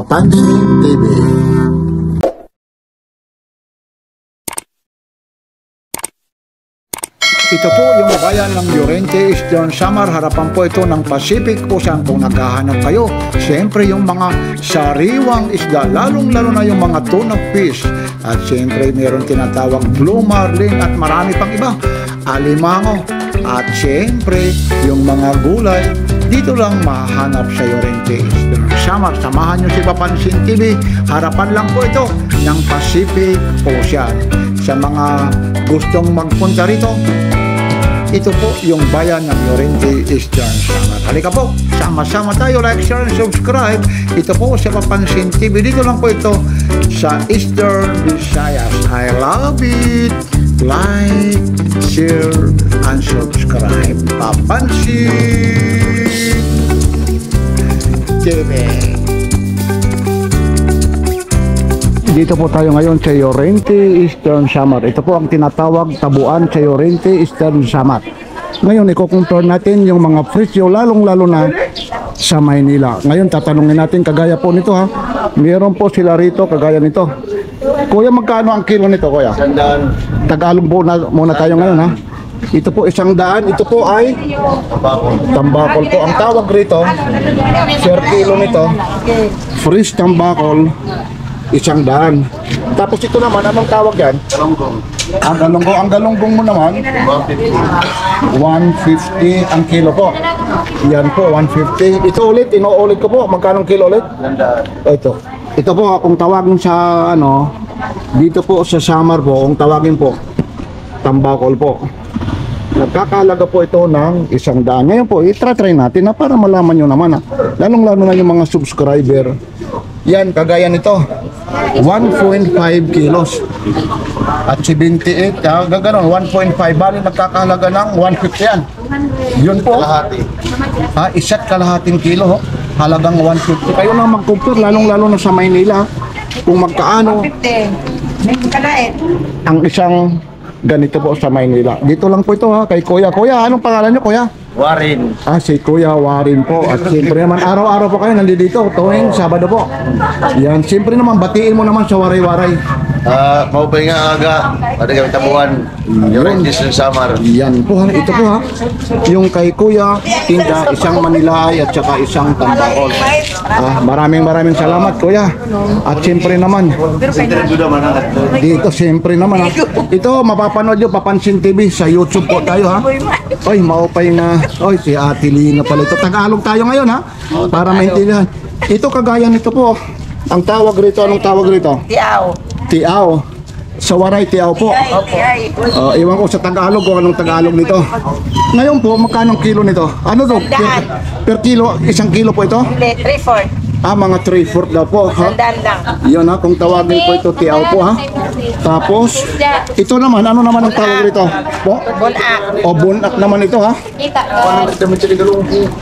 Papansin TV. Ito po yung bayan ng Llorente, Eastern Samar. Harapan po ito ng Pacific Ocean. Kung naghahanap kayo, siyempre yung mga sariwang isda, lalong-lalo na yung mga tuna fish. At siyempre meron tinatawag blue marlin at marami pang iba, alimango. At siyempre yung mga gulay, dito lang mahanap sa Llorente, Eastern Samar. Samahan nyo si Papansin TV. Harapan lang po ito ng Pacific Ocean. Sa mga gustong magpunta rito, ito po yung bayan ng Llorente, Eastern Samar. Halika po, sama-sama tayo, like, share, and subscribe. Ito po sa Papansin TV. Dito lang po ito sa Eastern Visayas. I love it. Like, share, and subscribe. Papansin TV. Dito po tayo ngayon sa Llorente, Eastern Samar. Ito po ang tinatawag tabuan sa Llorente, Eastern Samar. Ngayon, i-compare natin yung mga presyo, lalong-lalo na sa Maynila. Ngayon, tatanungin natin kagaya po nito ha. Meron po sila rito kagaya nito. Kuya, magkano ang kilo nito, kuya? 100. Tagalog po na, muna tayo ngayon ha. Ito po 100. Ito po ay tambakol po. Ang tawag rito, per kilo nito, fresh tambakol, 100. Tapos ito naman, anong tawag yan? Galunggong. Ang galunggong. Ang galunggong mo naman 150 ang kilo po. Yan po, 150. Ito ulit, inuulit ko po. Magkano kilo ulit? 100. Ito po, kung tawagin sa ano, dito po sa Samar po, kung tawagin po, tambakol po. Nagkakalaga po ito ng 100. Ngayon po, i-try natin na para malaman nyo naman ha. Lalong-lalo na yung mga subscriber. Yan, kagaya nito. 1.5 kilos. At 78, gano'n, 1.5. Bali, nagkakalaga ng 150 yan. Yun po. Kalahati. Isa't kalahating kilo. Halagang 150. Kayo lang mag-compare, lalong-lalo na sa Maynila. Kung magkaano. 150. Ang isang ganito po sa Maynila. Dito lang po ito ha, kay Kuya. Kuya, anong pangalan nyo, Kuya? Warin. Si Kuya Warin po. At siyempre naman, araw-araw po kayo nandito tuwing Sabado po. Yan, siyempre naman, batiin mo naman sa waray-waray. Maupay nga aga, pada kami tabuan, Llorente, Eastern Samar. Yan po ha, ito po ha. Yung kay Kuya, tinda, isang Manilay at saka isang tambakol. Maraming salamat, Kuya. At siyempre naman, dito siyempre naman ha. Ito, mapapanood nyo, Papansin TV sa YouTube po tayo ha. Ay, maupay na. Oy, si Ate Lina pala ito. Tagalog tayo ngayon ha, para maintindihan. Ito kagaya nito po. Ang tawag rito, anong tawag rito? Tiaw. Sa waray, tiaw po. Iwan ko sa Tagalog kung anong Tagalog nito. Ngayon po, magkano kilo nito? Ano to? Per kilo, 1 kilo po ito? 3/4. Mga 3/4 daw po ha. Yun ha, kung tawagin po ito, tiaw po ha. Tapos, ito naman, ano naman ang tawag rito? Bunak. Bunak naman ito ha.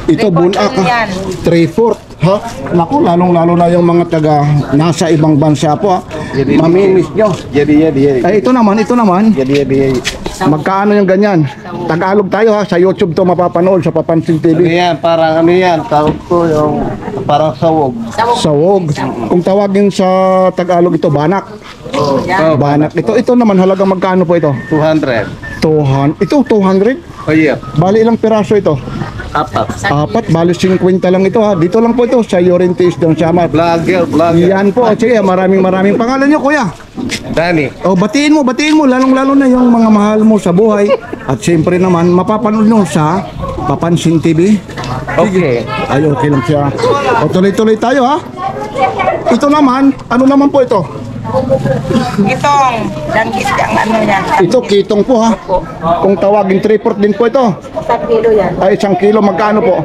Ito bunak ha. 3/4 ha. Naku, lalong-lalo na yung mga taga nasa ibang bansa po ha. Mamimiss nyo. Ito naman. Magkano yung ganyan? Tagalog tayo ha. Sa YouTube to mapapanood sa Papansin TV. Parang tawag ko yung parang sawog. Sawog. Kung tawagin sa Tagalog ito, banak. Banak. Ito naman halagang magkano po ito? 200. 200. Ito 200? Oh yeah. Bali ilang piraso ito? 4. Bali 50 lang ito ha. Dito lang po ito sa Llorente, Eastern Samar. Vlogger. Yan po. Sige, maraming pangalan nyo, Kuya. Dani. Batiin mo. Lalong-lalo na yung mga mahal mo sa buhay. At siyempre naman, mapapanood nyo sa Papansin TV. Okay. Okay lang siya. Tuloy-tuloy tayo ha. Ito naman, ano naman po ito? Itong langgit ang ano yan. Ito, kitong po ha. Kung tawagin 3/4 din po ito. 1 kilo yan. 1 kilo, magkano po?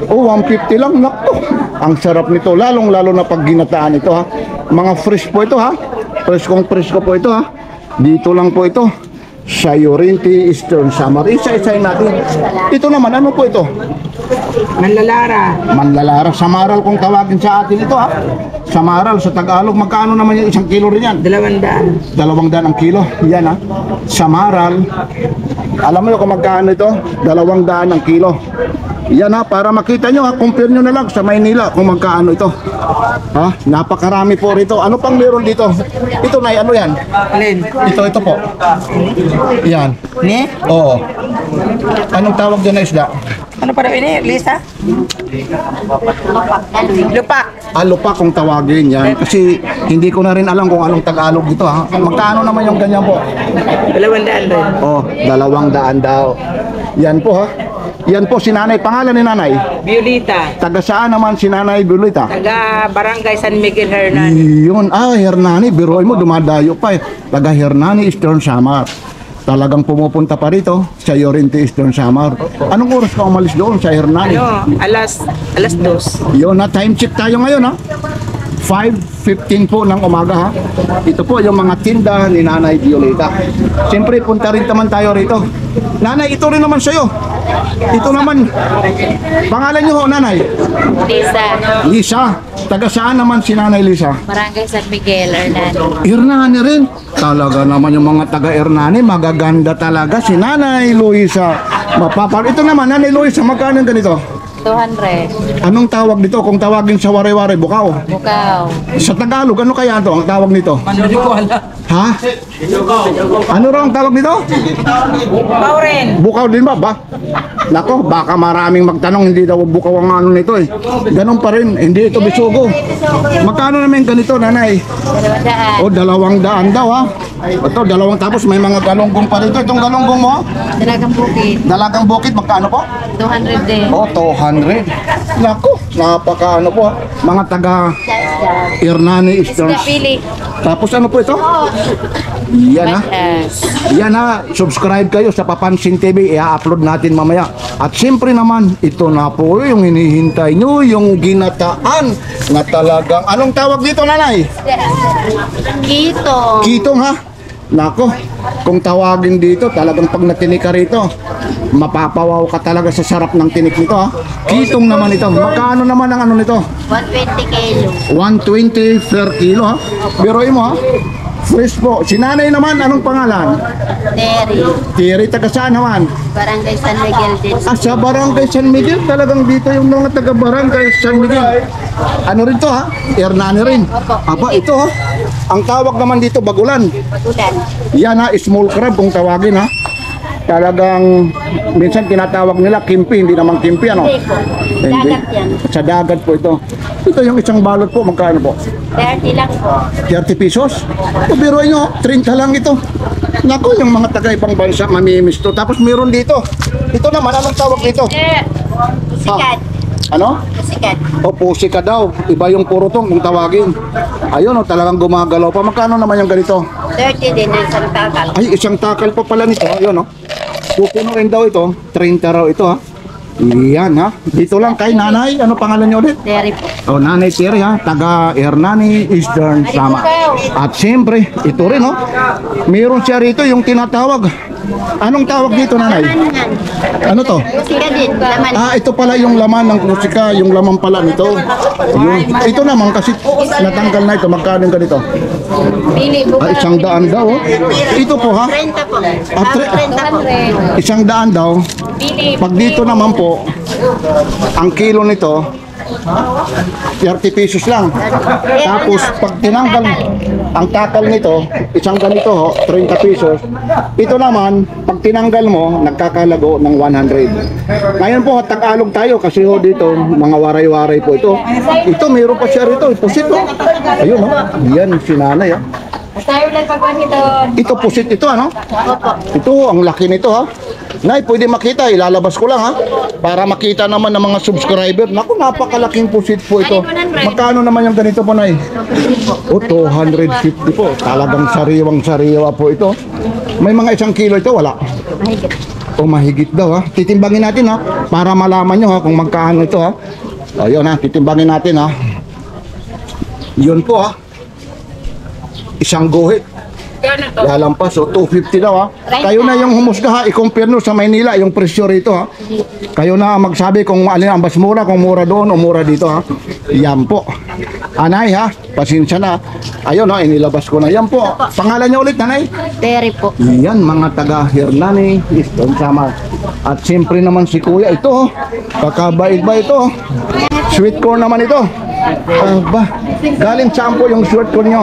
150 lang. Naku, ang sarap nito. Lalong-lalo na pag ginataan ito ha. Mga fresh po ito ha. Fresh ko po ito ha. Dito lang po ito sa Llorente, Eastern Samar. Isa-isahin natin. Ito naman, ano po ito? Manlalara. Samaral kung tawagin sa atin ito ha. Samaral sa Tagalog, magkano naman yung 1 kilo rin yan? 200. 200 ang kilo. Yan ha. Samaral. Alam mo kung magkano ito? 200 ang kilo. Yan ha, para makita nyo ha, compare nyo na lang sa Maynila kung magkaano ito. Ha? Napakarami po rito. Ano pang meron dito? Ito na, ano yan? Alin? Ito po. Yan. Ni? Oo. Anong tawag dyan na isda? Ano pa daw ini, Lisa? Lupa. Alo pa kung tawagin yan. Kasi hindi ko na rin alam kung anong Tagalog dito ha. Magkano naman yung ganyan po? 200 doon. Oh, 200 daw. Yan po ha. Yan po si nanay. Pangalan ni nanay? Violeta. Taga saan naman si nanay Violeta? Taga Barangay San Miguel Hernan. Yun. Hernani. Biruin mo, dumadayo pa eh. Taga Hernani, Eastern Samar. Talagang pumupunta pa rito sa Llorente, Eastern Samar. Anong oras ka umalis doon sa Hernani? Ano, alas 2. Yun na, time check tayo ngayon ha. 5:15 po ng umaga ha. Ito po yung mga tinda ni Nanay Violeta. Siyempre punta rin naman tayo rito. Nanay, ito rin naman sa'yo. Ito naman. Pangalan niyo ho, Nanay? Lisa, Lisa. Taga saan naman si Nanay Lisa? Barangay San Miguel, Hernando. Hernani rin. Talaga naman yung mga taga Hernani, magaganda talaga si Nanay Luisa. Ito naman, Nanay Luisa, magkano ganito? 200. Anong tawag dito kung tawagin sa ware-ware, bukaw? Bukaw. Sa Tagalog, ano kaya ito ang tawag nito? Ha? Ano raw ang tawag nito? Paurin. Bukaw din ba? Nako, baka maraming magtanong, hindi daw bukaw ang ano nito eh. Ganun pa rin, hindi ito bisugo. Magkano naman ganito, Nanay? 200. O, 200 daw ha. Ito, tapos may mga galonggong pa rito. Itong galonggong mo, Dalagang bukid. dalagang bukid, magkano po? 200 din. O, 200. Nako, napaka ano po ha. Mga taga Hernani Eastern. Pili. Tapos ano po ito? Yan ha. Yes. Yan ha, subscribe kayo sa Papansin TV, i-upload natin mamaya. At siyempre naman, ito na po yung hinihintay nyo, yung ginataan na talagang, anong tawag dito, Nanay? Kito. Kitong ha? Nako, kung tawagin dito, talagang pag natinik ka rito, mapapawaw ka talaga sa sarap ng tinik nito ha. Kitong naman ito. Magkano naman ang ano nito? 120 kilo. 120 per kilo ha. Biroy mo ha. Fresh po. Si Nanay naman, anong pangalan? Terry. Tiri, taga saan naman? Barangay San Miguel din. Sa Barangay San Miguel, talagang dito yung mga taga Barangay San Miguel. Ano rin to ha? Hernani rin. Aba, ito ha. Ang tawag naman dito, bagulan. Bagulan. Yan ha, small crab kung tawagin ha. Talagang minsan tinatawag nila kimpi, hindi naman kimpi ano. Hindi po. Dagat yan. Sa dagat po ito. Ito yung isang balot po, magkano po? 30 lang po. 30 pesos? O biruin nyo, 30 lang ito. Naku, yung mga taga ibang bansa mamimiss to. Tapos meron dito. Ito naman, anong tawag dito? Sikat. Ano? Sikat. O pusika daw. Iba yung purutong kung tawagin. Ayun o, talagang gumagalaw pa. Magkano naman yung ganito? 30 din ang isang takal. Ay, isang takal pa pala nito. Ayun o. Pupunuin daw ito. 30 raw ito ha. Yan ha. Dito lang kay Nanay. Ano pangalan niyo ulit? Terry po. O, Nanay Terry ha. Taga Hernani Eastern Samar. At siyempre, ito rin o. Meron siya rito yung tinatawag. Anong tawag dito, Nanay? Ano to? Sikat din. Laman. Ito pala yung laman ng kusika, yung laman pala nito. Yun. Ito naman kasi natanggal na ito. Magkano yung ganito? Pili. Bukaw. 100 daw. Oh. Ito po ha? 30 po. 30 po. 100 daw. Pili. Pag dito naman po, ang kilo nito, 30 pesos lang. Tapos pag tinanggal ang takal nito, isang ganito ho, 30 pesos. Ito naman, pag tinanggal mo, nagkakalago ng 100. Ngayon po, Tagalog tayo kasi ho dito, mga waray-waray po ito. Ito, mayroon pa siya rito, pusit ho. Ayun ho, yan si Nanay ha. Tayo lang pagwan ito. Ito pusit ito ano? Opo. Ito, ang laki nito ha. Nay, pwede makita, ilalabas ko lang ha. Para makita naman ng mga subscriber. Naku, napakalaking pusit po ito. Magkano naman yung ganito po, Nay? O, 250 po. Talagang sariwang-sariwa po ito. May mga 1 kilo ito, wala? Mahigit. O, mahigit daw ha. Titimbangin natin ha. Para malaman nyo ha kung magkano ito ha. Ayun ha, titimbangin natin ha. Yun po ha. Isang guhit. Lalampas, so 250 daw ha. Kayo na yung humusga ha, i-compare nyo sa Maynila yung presyo rito ha. Kayo na magsabi kung alin ang mas mura, kung mura doon o mura dito ha. Yan po. Anay ha, pasensya na. Ayun no, inilabas ko na. Yan po. Pangalan niyo ulit, nanay? Terry po. Yan, mga taga Hernani, Eastern Samar. At siyempre naman si Kuya, ito oh. Kakabait ba ito? Sweet corn naman ito. Aba, galing saan po yung sweet corn nyo?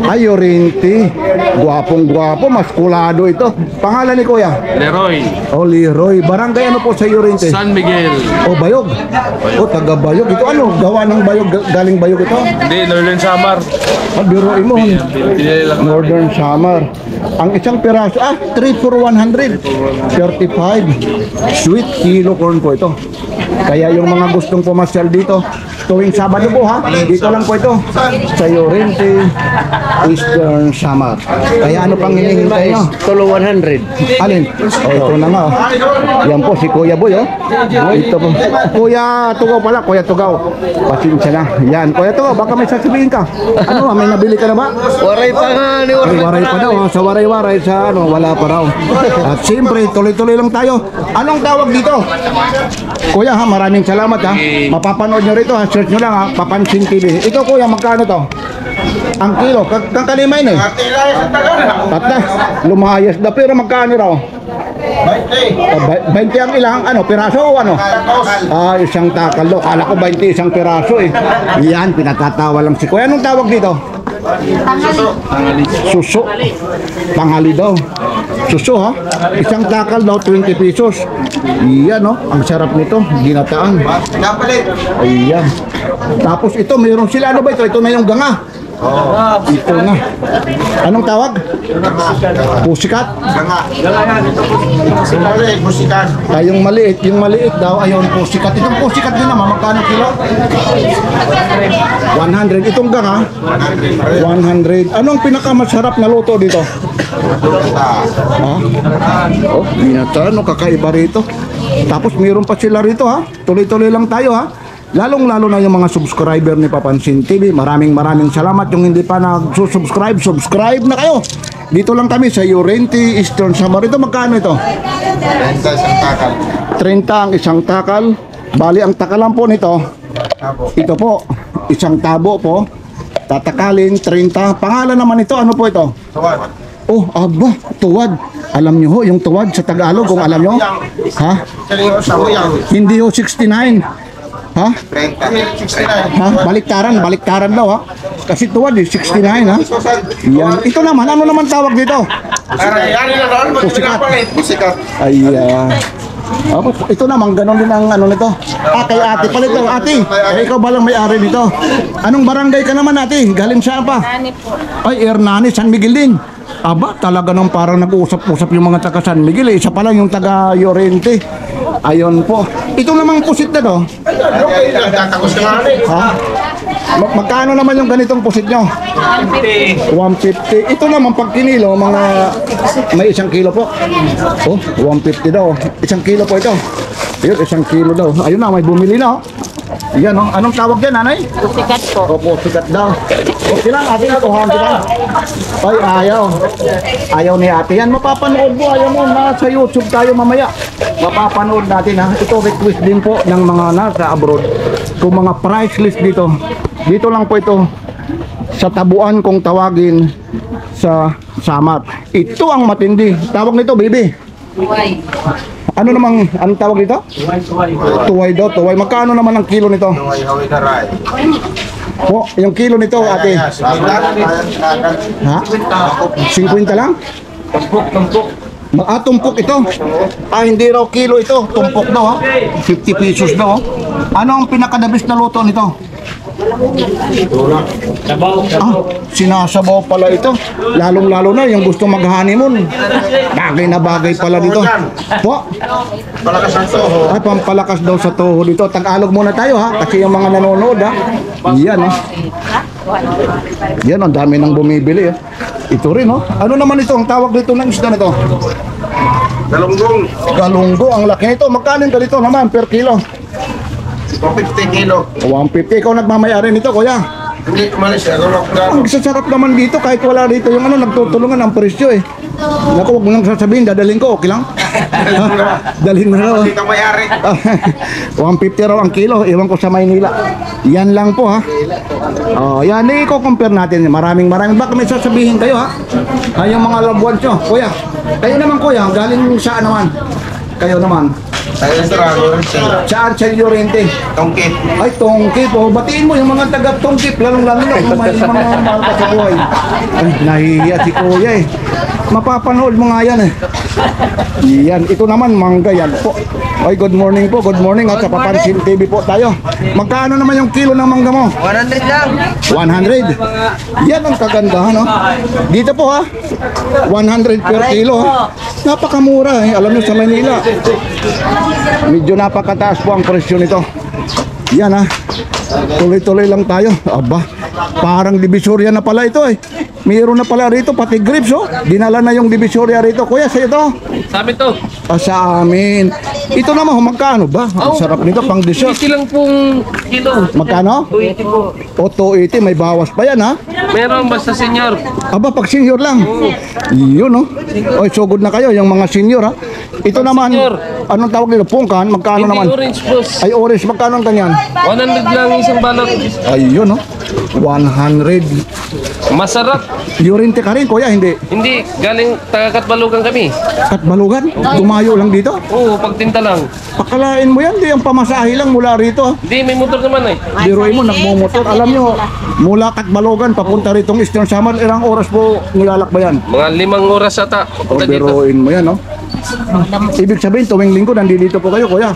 Ay, Oriente. Guwapong guwapo, maskulado ito. Pangalan ni Kuya? Leroy, O, Leroy. Barangay ano po sa Oriente? San Miguel. O, Bayog. O, taga Bayog. Ito ano? Gawa ng Bayog, galing Bayog ito? Hindi, Northern Samar. Biruin mo. Pinili lang. Northern Samar. Ang isang piraso, 3 for 100. 35. Sweet kilo corn po ito. Kaya yung mga gustong pumasyal dito, tuwing Sabado po ha, dito lang po ito. Sa Oriente, Eastern Samar. Kaya ano pang hinihintay nyo? Tulo 100. Alin? O, ito na nga. Yan po si Kuya Boy oh. Ito po. Kuya Tugaw pala, Kuya Tugaw. Pasensya na. Yan, Kuya Tugaw, baka may sasabihin ka. Ano, may nabili ka na ba? Waray pa nga ni Ay, waray pa daw. Sa waray-waray, sa ano, wala pa raw. At siyempre, tuloy-tuloy lang tayo. Anong tawag dito? Kuya ha, maraming salamat ha. Mapapanood nyo rito ha. Search nyo lang ha. Papansin TV. Ito kuya, magkano to? Ang kilo. Kakalimay na eh. Tatla. Lumayas na. Pero magkano raw? 20 ang ilang ano, piraso o ano? Isang takal do. Kala ko 20 isang piraso eh. Yan, pinatatawa lang si kuya. Anong tawag dito? Suso. Tanghali daw. Suso ha. Isang takal daw 20 pesos. Iyan no. Ang sarap nito. Ginataan. Ayan. Tapos ito mayroon sila ano ba ito? Ito na yung ganga. Ito na. Anong tawag? Pusikat. Yung maliit daw ayon pusikat. Itong pusikat din naman magkano kilo? 100. Itong ganga 100. Anong pinakamasarap na luto dito? Ha? Oh, binata, no, kakaiba rito. Tapos mayroon pa sila rito ha. Tuloy-tuloy lang tayo ha. Lalong-lalo na yung mga subscriber ni Papansin TV. Maraming salamat. Yung hindi pa nag-subscribe, subscribe na kayo. Dito lang kami sa Oriente, Eastern Samar. Ito magkano ito? 30 isang takal. 30 ang isang takal. Bali, ang takalan po nito, ito po, isang tabo po. Tatakalin, 30. Pangalan naman ito, ano po ito? Tuwad. Oh, aba, tuwad. Alam nyo ho, yung tuwad sa Tagalog, kung alam nyo. Ha? Hindi ho 69. Ha? 30. 69. Ha? Baliktaran daw ha. Kasi tuwad eh, 69 ha. Yan. Ito naman, ano naman tawag dito? Pusikat. Pusikat. Ayan. Ito naman, ganun din ang ano nito. Kay ate pala ito. Ate, ikaw ba lang may-ari nito? Anong barangay ka naman ate? Galing saan pa? Ay, Hernani, San Miguel din. Aba, talaga nang parang nag-uusap-usap yung mga taga San Miguel. Isa pa lang yung taga Oriente. Ayun po. Ito namang pusit na to. Ha? Magkano naman yung ganitong pusit nyo? 150. Ito naman pag kinilo, mga may 1 kilo po. Oh, 150 daw. 1 kilo po ito. Ayun, 1 kilo daw. Ayun na, may bumili na. Yan oh. Anong tawag dyan, nanay? Pusikat po. Opo, sikat daw. Okay lang, ate, natuhan kita. Ay, ayaw ni ate. Yan, mapapanood mo. Ayaw mo, nasa YouTube tayo mamaya. Mapapanood natin ha. Ito request din po ng mga nasa abroad. Kung mga price list dito. Dito lang po ito. Sa tabuan kung tawagin sa Samar. Ito ang matindi. Tawag nito, baby. Why? Ano namang, anong tawag dito? Tuway daw, tuway. Magkano naman ang kilo nito? Hawi na ray. Po, yung kilo nito, ate. Ha? 50 lang? Tumpok ito. Hindi raw kilo ito. Tumpok daw ha. 50 pesos daw. Ano ang pinakadabis na luto nito? Sinasabaw pala ito. Lalong-lalo na yung gusto mag-honeymoon. Bagay na bagay pala dito. Po. Palakas ang toho. Ay, pampalakas daw sa toho dito. Tagalog muna tayo ha. Kasi yung mga nanonood ha. Yan ha. Yan, ang dami nang bumibili eh. Ito rin oh. Ano naman ito? Ang tawag dito ng isda na ito? Galunggong. Galunggo. Ang laki nito. Magkano ganito naman per kilo? 50 kilo. 150. Ikaw nagmamayari nito, kuya. Hindi umalis. Ang sasarap naman dito kahit wala dito yung ano, nagtutulungan ang presyo eh. Naku, huwag mo nang sasabihin, dadaling ko, okay lang? Dalhin mo na raw. Ikaw may-ari. 150 raw ang kilo. Iwan ko sa Maynila. Yan lang po ha. Oh, yan. I-compare natin. Maraming. Baka may sasabihin kayo ha. Yung mga loved ones nyo. Kuya. Kayo naman kuya. Galing saan naman? Kayo naman. Tayo restaurant. Saan sa Llorente? Tongkit. Ay, Tongkip. Oh, batiin mo yung mga taga Tongkip. Lalong-lalo na kung may mga mahal ka sa buhay. Ay, nahihiya si kuya eh. Mapapanood mo nga yan eh. Yan. Ito naman, mangga yan po. Ay, good morning po. Good morning at sa Papansin TV po tayo. Magkano naman yung kilo ng mangga mo? 100 lang. 100. Yan ang kagandahan, no? Dito po ha. 100 per kilo. Ha? Napakamura eh. Alam nyo sa Manila. Medyo napakataas po ang presyo nito. Yan ha. Tuloy-tuloy lang tayo. Aba, parang divisoria na pala ito eh. Mayroon na pala rito, pati grapes oh. Dinala na yung divisoria rito. Kuya, sa ito? Sabi to. Sa amin. Ito naman, magkano ba? Ang sarap nito, pang dessert. 20 lang pong kilo. Magkano? 280 po. O 280, may bawas pa yan ha. Meron basta senior. Aba, pag senior lang. Yun, no? Oy, so good na kayo, yung mga senior, ha? Ito naman, senior. anong tawag nito? Pungkan, magkano Hindi naman? orange boss. Ay, orange, magkano ang ganyan? 100 lang isang balot. Ayun, no? 100. Masarap. Llorente ka rin, kuya, hindi? Hindi, galing taga-Katbalugan kami. Katbalugan? Dumayo lang dito? Oo, pagtinta lang. Pakalain mo yan, di ang pamasahe lang mula rito. Hindi, may motor naman eh. Biruin mo, nagmumotor. Alam nyo, mula Katbalugan, papunta ritong Eastern Samar, ilang oras po nilalakbayan? Mga 5 oras ata. O, Papunta dito. biruin mo yan, no? Ibig sabihin, tuwing linggo, nandito po kayo, kuya.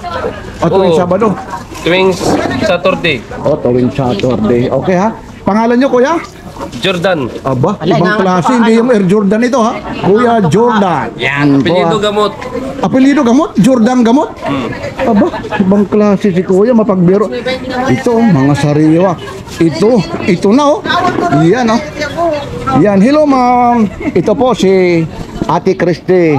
At tuwing Oo. Sabado. Tuwing Saturday. O, tuwing Saturday. Okay, ha? Pangalan nyo, kuya? Jordan. Aba, ibang klase, hindi yung Air Jordan ito, ha? Kuya Jordan. Yan po, Apelido ha? gamot. Apelido gamot? Jordan gamot? Aba, ibang klase si kuya, mapagbiro. Ito, mga sariwa. Ito na, oh. Yan, oh. Yan, hello, ma'am. Ito po si Ate Christy.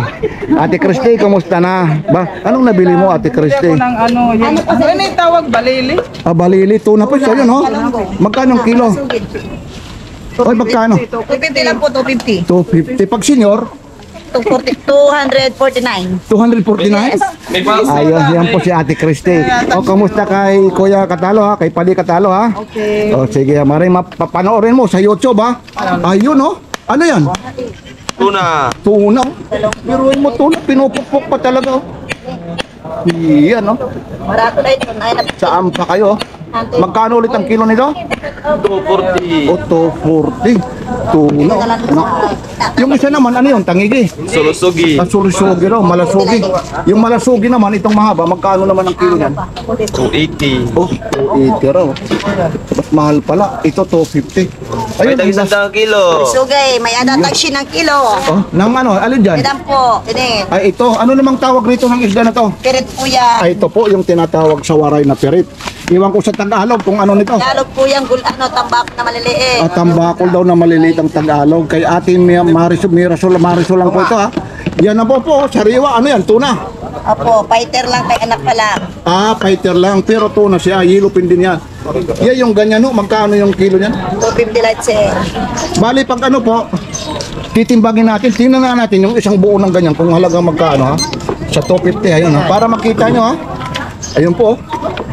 Ate Christy, kamusta na? Ba, anong nabili mo, Ate Christy? Ng ano, yung, ano yung tawag, balili? Ah, balili, tuna po siya yun, oh. Magkano ang kilo? Oy, magkano? 250 lang po, 250. 250. Pag senior, 249. 249? May pa. Ayun, yan po si Ate Christy. O, kamusta kay Kuya Katalo, ha? Kay Pali Katalo, ha? Okay. O, sige, maray, mapapanoorin mo sa YouTube, ha? Ayun, oh. Ano yan? Tuna. Tuna. Biruin mo tuna, pinupukpok pa talaga, oh. Yan, oh. Marato na ito. Saan pa kayo? Magkano ulit ang kilo nito? 240. O, 240. Tuna. No. Yung isa naman, ano yun? Tangigi. Sulusugi. Sulisugi raw, malasugi. Yung malasugi naman, itong mahaba, magkano naman ang kilo niyan? 280. Oh, 280 raw. Mas mahal pala. Ito, 250. Ay, Ayun, tag-isang kilo. Sugay, may adatag siya ng kilo. oh, nang ano, alin dyan? Ilan po? Ini. Ay, ito. Ano namang tawag rito ng isda na to? Pirit po yan. Ay, ito po yung tinatawag sa waray na pirit. Iwan ko sa Tagalog kung ano nito. Tagalog po yan, tambak na maliliit. At tambakol daw na maliliit ang Tagalog. Kay ating Marisol lang po ito, ha. Yan na po, sariwa. Ano yan? Tuna. Opo, fighter lang kay anak pa lang. Ah, fighter lang. Pero tuna siya. Yilupin din yan. Yan yung ganyan, no? Magkano yung kilo niyan? 250 lang siya. Bali, pag ano po, titimbangin natin. Tingnan na natin yung isang buo ng ganyan. Kung halagang magkano, ha? Sa 250, ayun, ha? Para makita nyo, ha? Ayun po,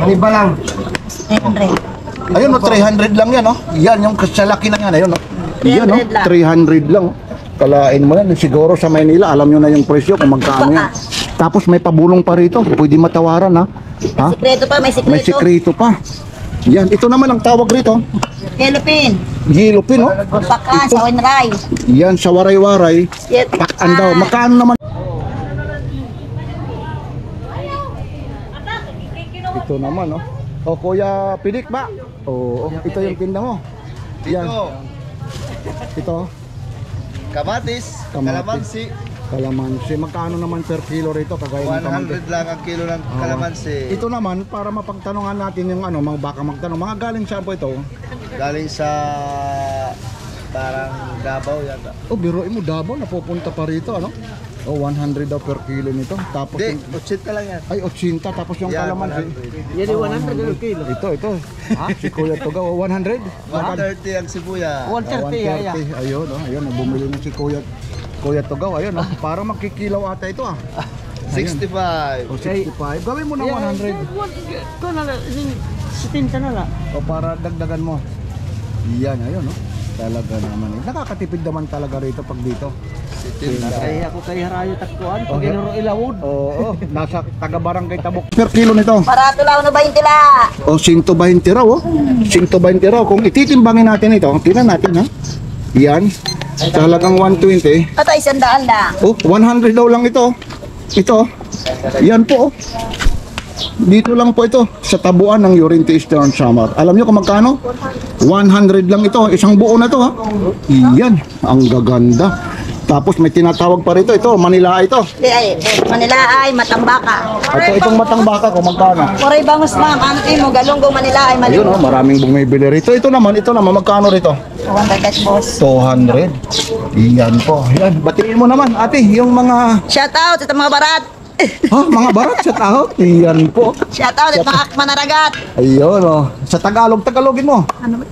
iba lang. 300. Ayun, no, 300 lang yan, no? Yan, yung kasalaki na yan, ayun, no? Yan, no? 300 300 lang. Kalain mo yan. Siguro sa Maynila, alam nyo na yung presyo kung magkano yan. Tapos may pabulong pa rito. Pwede matawaran, ha? Ha? Sikreto pa, may sikreto. May sekreto pa. Yan, ito naman ang tawag rito. Philippine. Yilupin, no? Pakan, sa Winray. Yan, sa waray-waray. Yes. Pakan daw. Magkano naman? Ito naman, no? O, Kuya Pidik ba? Oo, ito yung tinda mo. Yan. Ito, Kamatis. Kamatis. Kalamansi. Magkano naman per kilo rito? Kagaya ng kamatis. 100 lang ang kilo ng kalamansi. Ito naman, para mapagtanungan natin yung ano, baka magtanong. Mga galing saan po ito? Galing sa parang Davao yata. Oh, biruin mo, Davao, napupunta pa rito, ano? Oh, 100 daw per kilo nito. Tapos Hindi, yung, 80 lang yan. ay, 80. Tapos yung Yan, kalamansi. 100. Yan yung 100 per kilo. Ito. Ha? Si Kuya Tugaw, 100? 130 ang sibuya. 130. Ayun, oh, ayun, bumili na si Kuya Tugaw, ayun, oh. Para makikilaw ata ito, ah. 65. O 65. Gawin mo na 100. Ito na lang, sitinta na lang. O para dagdagan mo. Yan, ayun, no? Talaga naman. Nakakatipid naman talaga rito pag dito. Kaya ako kay Harayo taktuan, pag Okay. inuro ilawod. Oo, nasa taga-barangay Tabok. Per kilo nito. Barato lang na 20 la. O 120 raw, oh. 120 raw. Kung ititimbangin natin ito, tingnan natin, ha? Yan. Talagang 120. Patay, 100 lang. Oh, 100 daw lang ito. Ito. Yan po, oh. Dito lang po ito sa tabuan ng Llorente Eastern Samar. Alam niyo kung magkano? 100 lang ito. Isang buo na to, ha? Yan. Ang gaganda. Tapos may tinatawag pa rito. Ito, Manila ito. Di ay, Manila ay Matambaka. Ito, itong matang baka ko, magkano? Koray bangus ma'am, ano mo, Galunggong Manila ay Ayun, maligo. oh, maraming bumibili rito. Ito naman, magkano rito? 100 cash boss. 200. Yan po. Yan, batiin mo naman, ate, yung mga Shout out sa mga barat. mga barat sa tao. Yan po. Shout out at mga manaragat. Ayun, oh. Sa Tagalogin mo. Ano ba?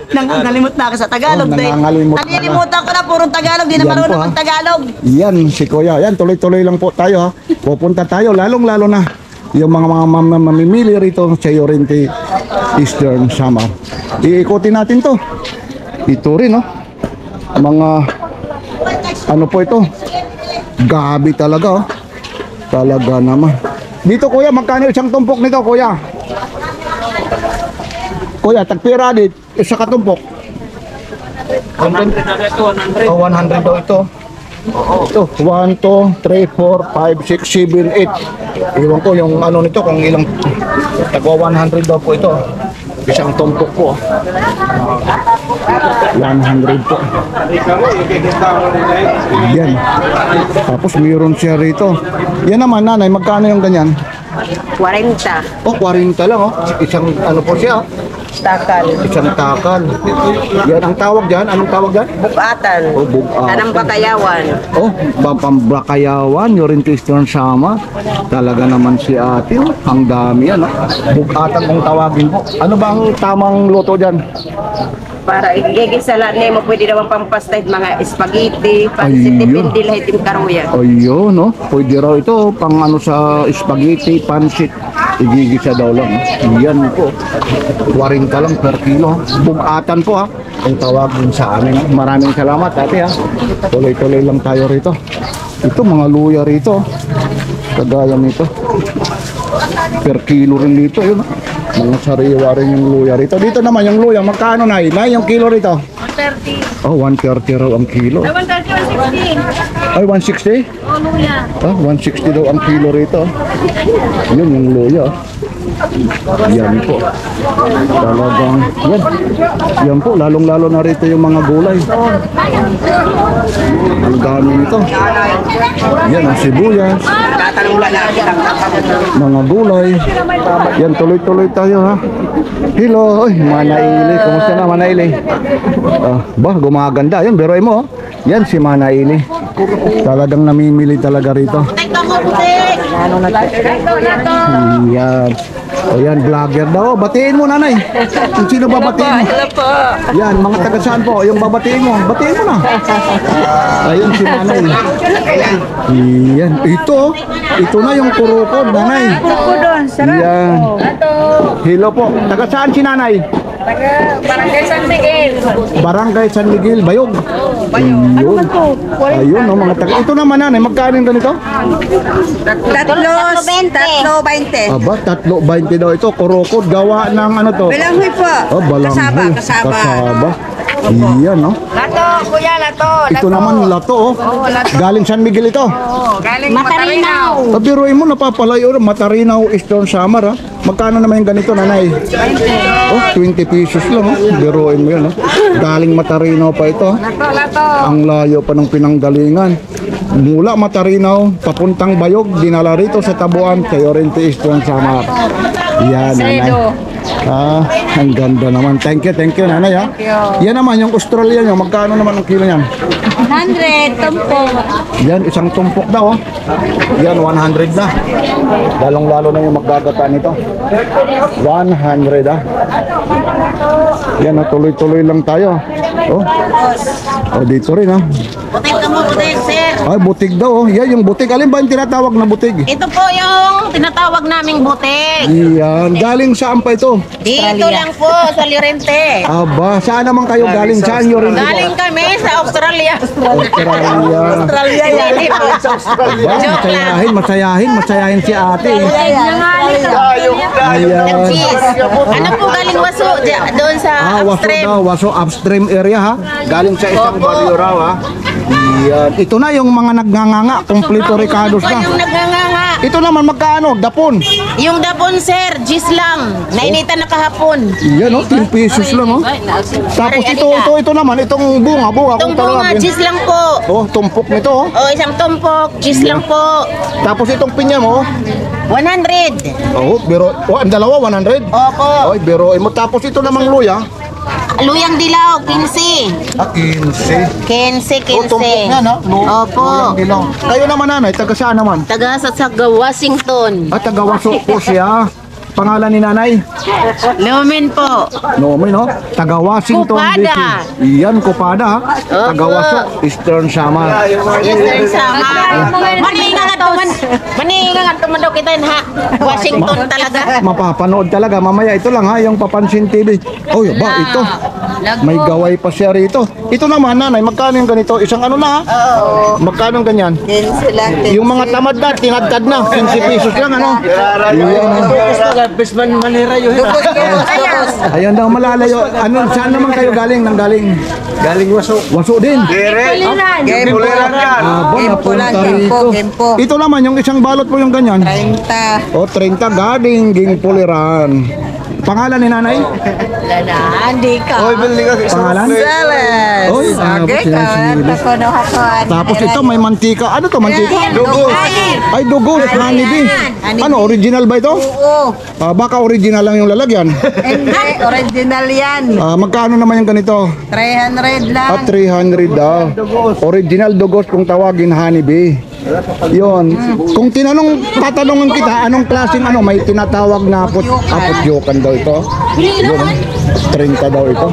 Nangangalimot na ako sa Oh, Tagalog. nangangalimot ka na. Nalilimutan ko na purong Tagalog, di na Yan marunong po, ha? mag-Tagalog. Yan, si Kuya. Yan, tuloy-tuloy lang po tayo, ha. Pupunta tayo, lalong-lalo na yung mga mamimili rito sa Llorente Eastern Samar. Iikutin natin to. Ito rin, no? Mga, ano po ito? Gabi talaga, oh. Talaga naman. Dito, Kuya, magkano isang tumpok nito, Kuya? Kuya, tagpira dit, isa katumpok. 100 na ito, 100. Oh, 100 daw ito. Ito, 1, 2, 3, 4, 5, 6, 7, 8. Iwan ko yung ano nito, kung ilang tagwa 100 daw po ito. Isang tumpok po. 100 po. Yan. Tapos mayroon siya rito. Yan naman, nanay, magkano yung ganyan? 40. Oh, 40 lang, oh. Isang ano po siya, Takal. isang takal. Yan ang tawag dyan. Anong tawag dyan? Bukatan. Oh, bugatan. Tanang Bakayawan. Oh, Pamblakayawan, Llorente Eastern Samar. Talaga naman si ate, oh. Ang dami yan, oh. Bugatan kung tawagin po. Ano ba ang tamang luto dyan? Para igigisa mo, pwede naman pampastay mga spaghetti, pansit, Ayun. depende lahat yung karuya. Ayun, no? Pwede raw ito, pang ano sa spaghetti, pansit. Igigisa daw lang. Yan po. 40 lang per kilo. Bugatan po, ha. Ang tawag din sa amin. Maraming salamat, ate, ha. Tuloy-tuloy lang tayo rito. Ito, mga luya rito. Kagaya nito. Per kilo rin dito, yun. Mga sariwa rin yung luya rito. Dito naman yung luya, magkano na yung kilo rito? 130. Oh, 130 raw ang kilo. 130, 160. Ay, 160? Oh, luya. Ah, 160 daw ang kilo rito. Yun yung luya. Yan po. Talagang, yan. Yan po, lalong-lalo na rito yung mga gulay. Ang dami nito. Yan, ang sibuyas. Mga gulay. Yan, tuloy-tuloy tayo, ha. Hello, oy, Manaili. Kumusta na, Manaili? Ba, gumaganda. Yan, biroy mo, oh. Yan, si Manaili. Talagang namimili talaga rito. Yan. O yan, vlogger daw. Batiin mo, nanay. Kung sino ba batiin mo? Yan, mga taga saan po? Yung babatiin mo. Batiin mo na. Ayun si nanay. Yan. Ito. Ito na yung kurukod, nanay. Doon, Yan. Hello po. Taga saan si nanay? Barangay San Miguel. Barangay San Miguel, Bayog. Ayun. Ayun, no, mga taga. Ito naman, nanay. Magkano yung ganito? Tatlo 20. Aba, 3.20 daw ito. Kurukod. Gawa ng ano to? Balanghoy po. Oh, balanghoy. Kasaba. Iyan, no? Lato, kuya, lato. Ito naman, lato, oh. Galing San Miguel ito. Galing Matarinaw. Biruin mo, napapalayo. Matarinaw, Eastern Samar, ha? Magkano naman yung ganito, nanay? 20. Oh, 20 pesos lang, oh. Biruin mo yan, oh. Galing Matarinaw pa ito. Lato. Ang layo pa ng pinanggalingan. Mula Matarinaw, papuntang Bayog, dinala rito sa Tabuan, kay Llorente Eastern Samar. Yan, nanay. Ang ganda naman. Thank you, nanay ha. Yan naman, yung Australian nyo, magkano naman ang kilo niyan? 100, tumpok. Yan, isang tumpok daw. Yan, 100 na. Lalong-lalo na yung maggagata nito. 100 ah. Yan, tuloy-tuloy lang tayo. Oh, dito rin ah. Butik ka mo, butik, sir. Ay, butig daw. Yan, yung butig. Alin ba yung tinatawag na butig? Ito po yung tinatawag naming butik. Yan. Galing saan pa ito? Dito lang po, sa Llorente. Aba, saan naman kayo galing? Saan nyo rin dito? Galing kami sa Australia. Australia. Australia yan. Aba, masayahin si ate. Ayan. Cheese. Ano po galing Waso? Doon sa Waso upstream. daw, Waso upstream area ha. Galing sa isang baryo raw ha. Yan. Ito na yung mga nagnanganga, kompleto ricados Ito na. yung nagnganga. Ito naman magkano? Dapon. Yung dapon, sir, gis lang. Nainitan na kahapon. Yan oh, 10 pesos lang oh. Tapos ito naman, itong bunga. Itong kung bunga, tawagin. gis lang po. Oh, tumpok nito oh. O, isang tumpok, gis lang po. Tapos itong pinya mo, 100. oh, biro, ang dalawa 100. Opo. Oy, biro mo. Tapos ito namang luya, Luyang dilaw, 15. 15. 15, Oh, tumpok 15. yan ha. Opo. Dilaw. Kayo naman nanay, taga saan naman? Taga sa Washington. At taga Waso po siya. Pangalan ni nanay? Lumin po. Nomi no? Taga Washington Kupada. DC. Iyan, Kupada ha. Taga Waso, Eastern Samar. Eastern Samar. Maninga nga tuman daw kita ha. Washington talaga. Mapapanood talaga. Mamaya ito lang ha, yung Papansin TV. Oh, ba, ito. May gaway pa siya rito. Ito naman, nanay, magkano yung ganito? Isang ano na ha? Oo. Magkano yung ganyan? 15 lang. Yung mga tamad na, tinadtad na. 15 pesos lang ano? Iyan ha. Bisman manira yun. Ayun daw, malalayo. Ano, saan naman kayo galing? Nanggaling? Galing Waso. Waso din. Puliran yan. Napunta rito. Ito naman, yung isang balot po yung ganyan. 30. O, 30 galing Gingpuliran. Pangalan ni nanay? Hindi ka. Oy, bili ka. Pangalan? Salas. Oy, sinasilis. Tapos ito, may mantika. Ano to, mantika? Dugos. Ay, dugos. Honeybee. Ano, original ba ito? Oo. Baka original lang yung lalagyan. Hindi, original yan. Magkano naman yung ganito? 300 lang. 300 daw. Original dugos kung tawagin honeybee. Yun. Kung tatanungan kita, anong klaseng ano, may tinatawag na putyokan daw ito. Yun. 30 daw ito.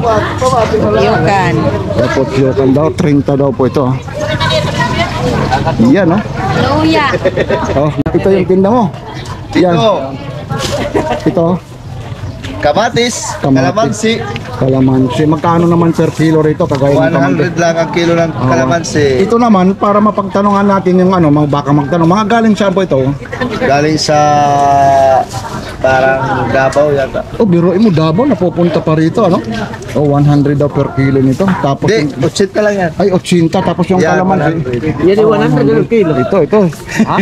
Yukan. Putyokan daw, 30 daw po ito. Yan, oh. Luya. Oh, ito yung tinda mo. Yan. Ito. Kamatis. Kamatis. Kalamansi. Kalamansi. Magkano naman per kilo rito? Kagaya ng kamatis. 100 lang ang kilo ng kalamansi. Ito naman, para mapagtanungan natin yung ano, baka magtanong. Mga galing saan po ito? Galing sa parang Davao yata. Oh, biruin mo, Davao, napupunta pa rito, ano? Oh, 100 daw per kilo nito. Tapos, Hindi, 80 lang yan. ay, 80. Tapos yung Yan, kalamansi. 100. Yan yung 100 ng kilo. Ito.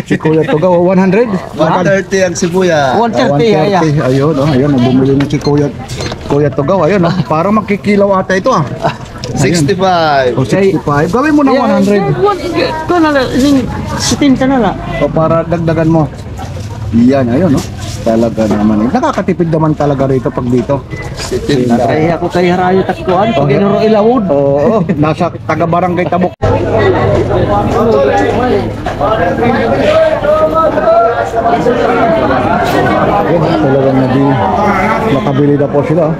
Si Kuya Tugaw, 100? 130 ang sibuya. 130. Ayun, ayun, bumili na si Kuya Tugaw, ayun, para makikilaw ata ito, ah. 65. O, 65. Gawin mo na 100. Ito na lang. Sitinta na lang. O, para dagdagan mo. Yan, ayun, no? Talaga naman. Nakakatipid naman talaga rito pag dito. Kaya ako kay Harayo Taktuan. Pag inuro ilawod. Oo, nasa taga-barangay Tabok. Yan, talagang nakabili na po sila.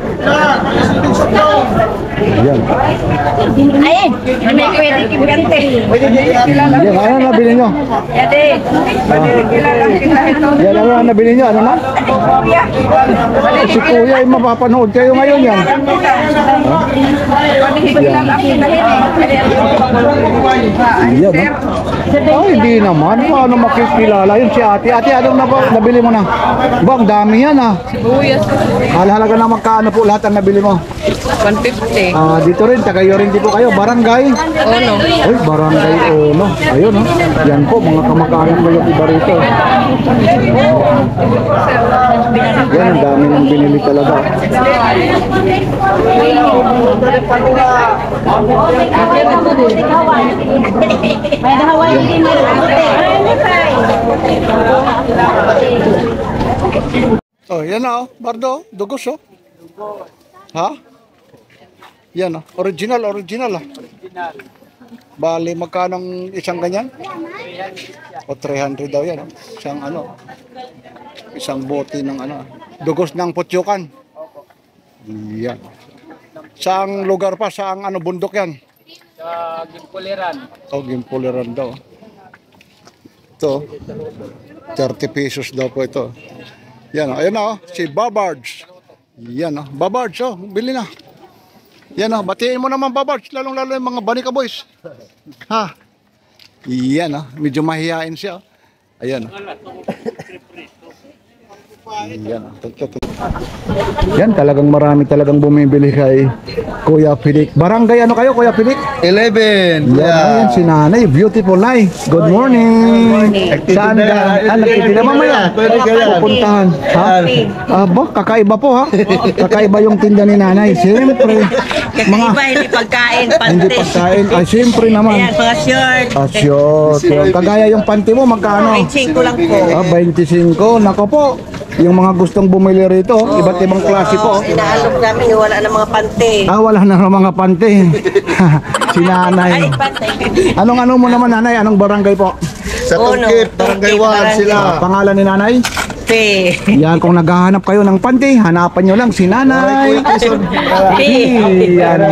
Yan. Ayun, may pwede kibigante. Yan, ano nabili nyo? Yade. Yan, ano nabili nyo? Ano na? Si Kuya, ay mapapanood kayo ngayon yan. Yan. Yan, no? Oh, hindi naman. Paano makikilala yun si ate? Ate, anong nabili mo na? Ba, ang dami yan, ha? Halaga na magkano po lahat ang nabili mo? 150. Dito rin, tagayo rin po kayo. Barangay? Ono. Ay, Barangay Ono. Ayun, no? Yan po, mga kamag-anak ko yung iba rito. Yan, ang dami nang binili talaga. May dahaway din may Oh, yan na, oh. Bardo, dugos, oh. Ha? Yan, oh. Original, ah. Bali, magkano ang isang ganyan? O 300 daw yan, oh. Isang ano, isang bote ng ano, dugos ng putyukan. Yan. Saang lugar pa, saang ano, bundok yan? Sa Gimpuliran. Oh, Gimpuliran daw. Ito, 30 pesos daw po ito. Yan, oh. Ayan na, oh. Si Babards. Yan, oh. Babards, oh. Bili na. Yan, oh. Batiin mo naman, Babards. Lalong-lalo yung mga Banika Boys. Ha? Yan, oh. Medyo mahihain siya, oh. Ayan, oh. Yan, yan, talagang marami talagang bumibili kay Kuya Pilik. Barangay ano kayo, Kuya Pilik? 11. Yan, ayan, si Nanay, beautiful Nay. Good morning. Saan ka? Nagtitinda mamaya. Pwede ka yan. Pupuntahan. Ha? Aba, kakaiba po ha. Kakaiba yung tinda ni Nanay. Siyempre. Kakaiba, hindi pagkain, Hindi panty. pagkain. Ay, siyempre naman. Ayan, mga short. Ah, sure. Kagaya yung panty mo, magkano? 25 lang po. Ah, 25. Nako po. Yung mga gustong bumili rito, iba't ibang klase po. Inaalok namin, wala na mga panty. Ah, wala na mga panty. Si Nanay. Panty. Anong ano mo naman, Nanay? Anong barangay po? Sa Tungkip, Barangay 1 sila. Pangalan ni Nanay? Pe. Yan, kung naghahanap kayo ng panty, hanapan nyo lang si Nanay. Yan.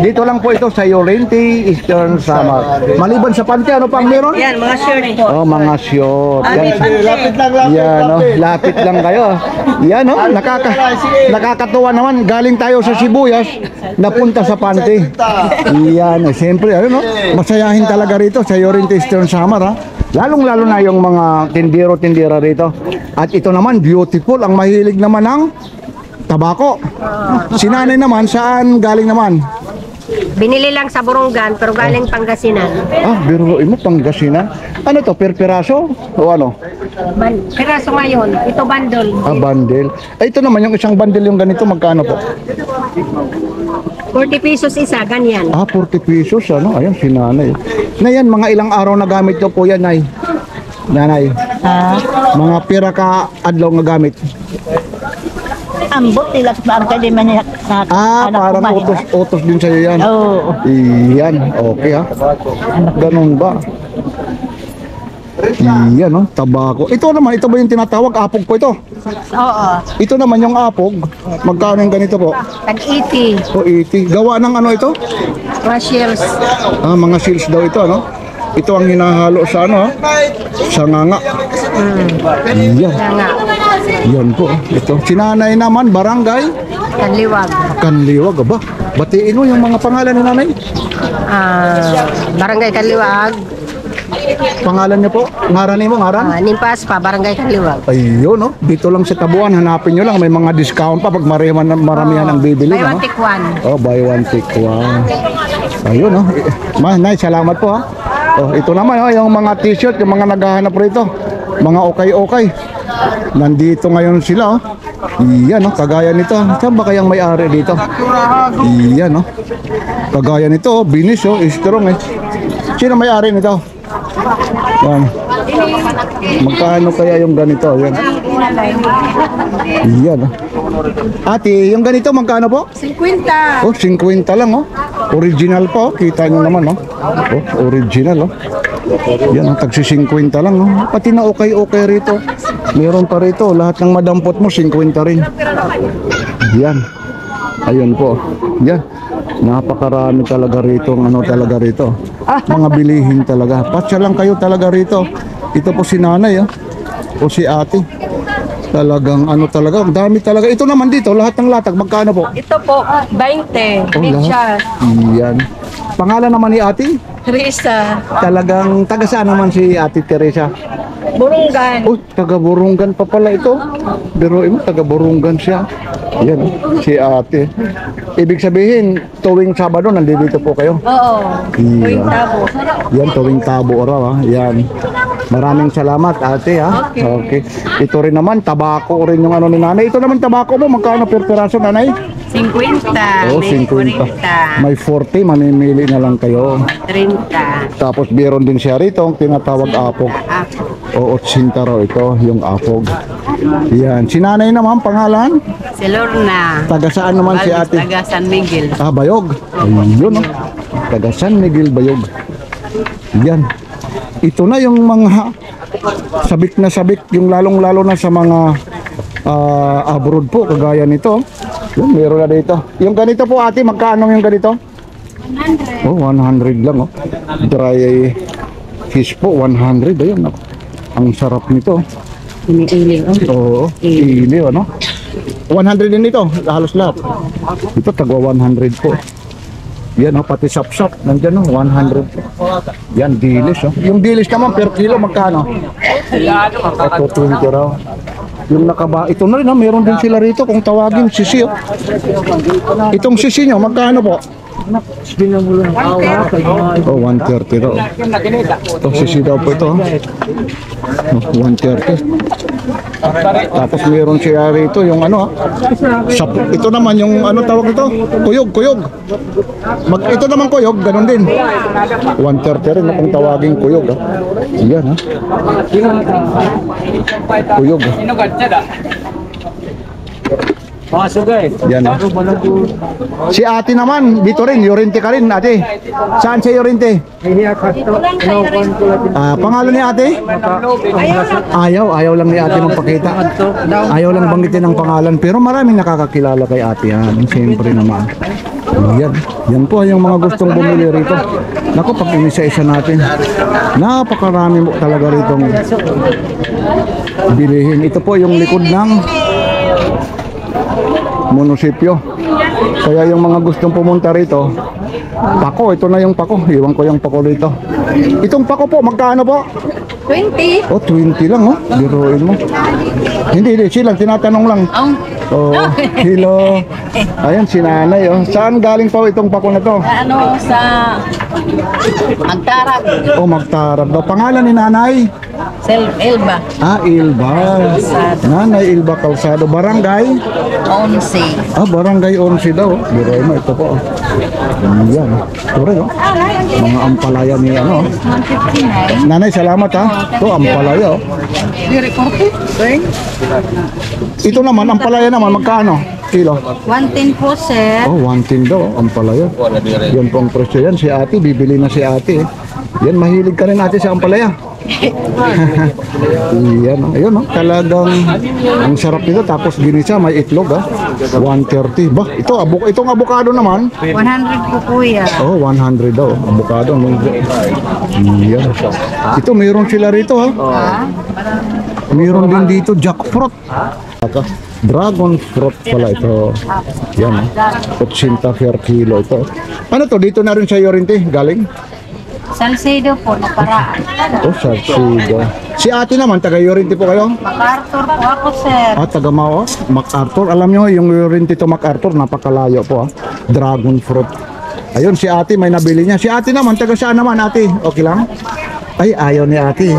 Dito lang po ito sa Yorente, Eastern Samar. Maliban sa panty, ano pang meron? Yan, mga short po. Oh, mga short. Yan. Lapit lang, lapit. Yan, oh, lapit lang kayo. Yan, oh, nakakatuwa naman. Galing tayo sa Sibuyas, napunta sa panty. Yan, siyempre, ano, no? Masayahin talaga rito sa Yorente, Eastern Samar, ha? Lalong-lalo na yung mga tindero-tindera rito. At ito naman, beautiful. Ang mahilig naman ng tabako. Si Nanay naman, saan galing naman? Binili lang sa Burungan pero galing Pangasinan. Ah, biruin mo, Pangasinan. Ano to, per piraso? O ano? Piraso ngayon, ito bandol. Ah, bundle. Ay, ito naman, yung isang bundle yung ganito, magkano po? 40 pesos isa, ganyan. Ah, 40 pesos, ano? Ayan, si Nanay. Na yan, mga ilang araw na gamit to po yan, Nay. Nanay. Mga pira ka adlaw nga gamit. Ambot nila sa di man niya. Ah, parang utos din sa'yo yan. Oo. Iyan, okay ha. Ganun ba? Iyan, no? Tabako. Ito naman, ito ba yung tinatawag? Apog po ito. Oo. Ito naman yung apog. Magkano yung ganito po? Tag-80. O 80. Gawa ng ano ito? Rashers. Ah, mga seals daw ito, no? Ito ang hinahalo sa ano, ha? Sa nganga. Iyan. Nga. Yan po. Ito. Sinanay naman, barangay. Kanliwag. Kanliwag, ba? Batiin mo yung mga pangalan ni Nanay. Barangay Kanliwag. Pangalan niyo po? Ngaran mo, ngaran? Nimpas pa, Barangay Kanliwag. Ayun, no? Dito lang sa Tabuan, hanapin nyo lang. May mga discount pa pag maramihan ng bibili. Buy one, no? take one. Oh, buy one, take one. Ayun, no? Nay, salamat po, ha? Oh, ito naman, oh, yung mga t-shirt, yung mga naghahanap rito. Mga okay-okay. Nandito ngayon sila, oh. Iyan, no? Kagaya nito. Saan ba kayang may-ari dito? Iyan, no? Kagaya nito, oh. Binis, oh. Strong, eh. Sino may-ari nito? Yan. Magkano kaya yung ganito? Yan. Yan. Ate, yung ganito magkano po? 50. Oh, 50 lang, oh. Original po, kita nyo naman, oh. Oh, original, oh. Yan, oh, tagsi 50 lang, oh. Pati na okay rito. Meron pa rito, lahat ng madampot mo 50 rin. Yan. Ayun po. Yan. Napakarami talaga rito, ano talaga rito. Mga bilihin talaga. Patsa lang kayo talaga rito. Ito po si Nanay, oh. O si Ate. Talagang ano talaga, ang dami talaga. Ito naman dito, lahat ng latag, magkano po? Ito po, 20. Oh, lahat. Yan. Pangalan naman ni Ate? Teresa. Talagang taga saan naman si Ate Teresa? Burungan. Oh, taga Burungan pa pala ito. Pero taga Burungan siya. Yan, si Ate. Ibig sabihin, tuwing Sabado nandito po kayo. Oo. Yan. Tabo. Yan, tuwing Tabo raw, ha. Yan. Maraming salamat, Ate, ha. Okay. Ito rin naman, tabako rin yung ano ni Nanay. Ito naman tabako mo, magkano per piraso, Nanay? 50. Oh, may 50. May 40, mamimili na lang kayo. 30. Tapos meron din siya rito ang tinatawag apog. O 80 raw ito, yung apog. Yan. Si nanay naman, pangalan? Si Lorna. Taga saan naman si ate? Taga San Miguel. Ah, Bayog. Ayun, oh. Taga San Miguel, Bayog. Yan. Ito na yung mga sabik na sabik, yung lalong-lalo na sa mga abroad po, kagaya nito. Yun, meron na dito. Yung ganito po ate, magkano yung ganito? 100. Oh, 100 lang, oh. Dry fish po, 100. Ayun, oh. Ang sarap nito. Iniili. Oo, ili, ano? 100 din ito, halos lahat. Ito, tagwa 100 po. Yan, oh, pati sap-sap. Nandiyan, oh, 100. Yan, dilis, oh. Yung dilis naman, per kilo, magkano? Ito, 20 raw. Yung nakaba, ito na rin, oh, meron din sila rito kung tawagin, sisi, oh. Itong sisi nyo, magkano po? Oh, 130 daw. Ito, sisi daw po ito, oh. 130. Tapos meron siya rito yung ano, ito naman yung ano tawag ito, kuyog. Ito naman kuyog, ganun din. 130 rin kung tawagin kuyog. Yan, ha. Kuyog. Yan, ha. Si ate naman, dito rin, Yorente ka rin, ate. Saan siya Yorente? Pangalan ni ate? Ayaw lang ni ate magpakita. Ayaw lang banggitin ang pangalan, pero maraming nakakakilala kay ate yan. Siyempre naman. Yan po yung mga gustong bumili rito. Naku, pag inisa-isa natin, napakarami mo talaga rito bilihin. Ito po yung likod ng munisipyo. Kaya yung mga gustong pumunta rito, pako, ito na yung pako. Iwan ko yung pako dito. Itong pako po, magkano po? 20. Oh, 20 lang, oh. Biruin mo. Hindi, silang tinatanong lang. Oh, hello. Ayan, si nanay, oh. Saan galing pa itong pako na to? Ano sa Magtarag, Oh, Magtarag daw. Pangalan ni nanay? Elba, Ilba. Nanay Ilba Calzado. Barangay? 11. Barangay 11 daw. Biruin mo, ito po. Yan. Ito rin, oh. Mga ampalaya ni ano. Nanay, salamat, ha. Ito, ampalaya, oh. Ito naman, ampalaya naman, magkano? Kilo? 110 po, sir. Oh, 110 daw, ampalaya. Yan po ang presyo yan. Si ate, bibili na si ate. Yan, mahilig ka rin ate sa ampalaya. Yan, oh. Ayun, oh. Talagang ang sarap nito. Tapos ginisa, may itlog, 130. Bah, itong avocado naman. 100 po, kuya. Oh, 100 daw. Avocado. Yan. Ito, mayroon sila rito, ha. Mayroon din dito, jackfruit. Dragon fruit pala ito. Yan, 80 per kilo ito. Ano to? Dito na rin sa Yorente galing? Salcedo po, naparaan. Oh, Salcedo. Si ate naman, taga Yorente po kayo? MacArthur po ako, sir. Taga Mao, MacArthur. Alam nyo, yung Yorente to MacArthur, napakalayo po, Dragon fruit. Ayun, si ate may nabili niya. Si ate naman, taga saan naman ate? Okay lang? Ay, ayaw ni ate.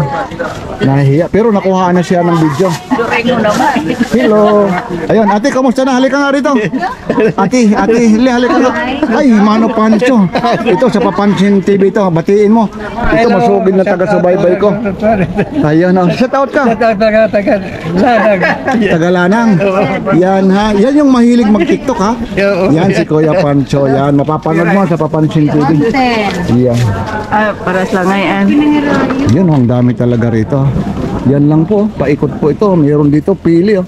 Nahihiya. Pero nakuhaan na siya ng video. Hello. Ayun, ate, kamusta na? Halika nga rito. Ate, halika nga. Ay, Mano Pancho. Ito, sa Papansin TV ito. Batiin mo. Ito, masugid na taga-subaybay ko. Ayun, oh. Sa taot ka? Tagalanang. Yan, ha. Yan yung mahilig mag-TikTok, ha. Yan, si Kuya Pancho. Yan, mapapanood mo sa Papansin TV. Yan. Para sa ngayon. Yan, ang dami talaga rito. Yan lang po, paikot po ito. Mayroon dito pili, oh.